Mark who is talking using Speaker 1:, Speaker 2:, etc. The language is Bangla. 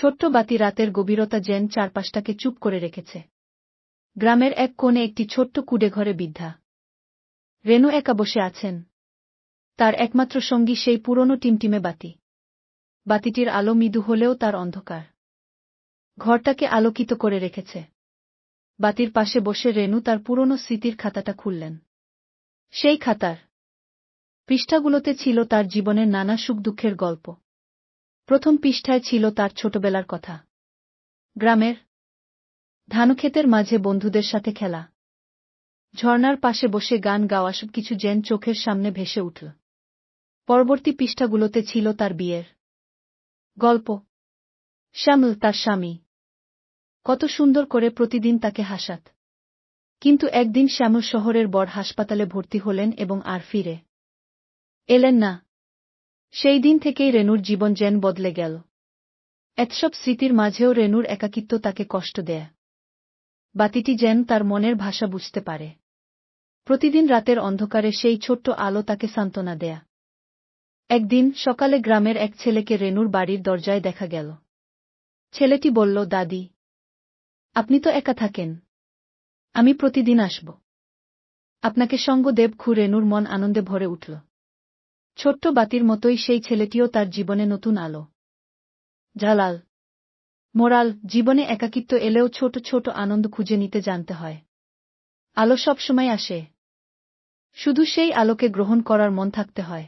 Speaker 1: ছোট্ট বাতি রাতের গভীরতা যেন চারপাশটাকে চুপ করে রেখেছে। গ্রামের এক কোণে একটি ছোট্ট কুঁড়েঘরে বৃদ্ধা রেণু একা বসে আছেন। তার একমাত্র সঙ্গী সেই পুরনো টিমটিমে বাতি। বাতিটির আলো মৃদু হলেও তার অন্ধকার ঘরটাকে আলোকিত করে রেখেছে। বাতির পাশে বসে রেণু তার পুরনো স্মৃতির খাতাটা খুললেন। সেই খাতার পৃষ্ঠাগুলোতে ছিল তার জীবনের নানা সুখ দুঃখের গল্প। প্রথম পৃষ্ঠায় ছিল তার ছোটবেলার কথা। গ্রামের ধানক্ষেতের মাঝে বন্ধুদের সাথে খেলা, ঝর্ণার পাশে বসে গান গাওয়া, সব কিছু যেন চোখের সামনে ভেসে উঠল। পরবর্তী পৃষ্ঠাগুলোতে ছিল তার বিয়ের গল্প। শ্যামল তার স্বামী কত সুন্দর করে প্রতিদিন তাকে হাসাত। কিন্তু একদিন শ্যামল শহরের বড় হাসপাতালে ভর্তি হলেন এবং আর ফিরে এলেন না। সেই দিন থেকেই রেণুর জীবন যেন বদলে গেল। এতসব স্মৃতির মাঝেও রেণুর একাকিত্ব তাকে কষ্ট দেয়। বাতিটি যেন তার মনের ভাষা বুঝতে পারে। প্রতিদিন রাতের অন্ধকারে সেই ছোট্ট আলো তাকে সান্ত্বনা দেয়া। একদিন সকালে গ্রামের এক ছেলেকে রেণুর বাড়ির দরজায় দেখা গেল। ছেলেটি বলল, দাদি, আপনি তো একা থাকেন, আমি প্রতিদিন আসব আপনাকে সঙ্গ দেব। রেণুর মন আনন্দে ভরে উঠল। ছোট্ট বাতির মতোই সেই ছেলেটিও তার জীবনে নতুন আলো জ্বালাল। মোরাল, জীবনে একাকিত্ব এলেও ছোট ছোট আনন্দ খুঁজে নিতে জানতে হয়। আলো সবসময় আসে, শুধু সেই আলোকে গ্রহণ করার মন থাকতে হয়।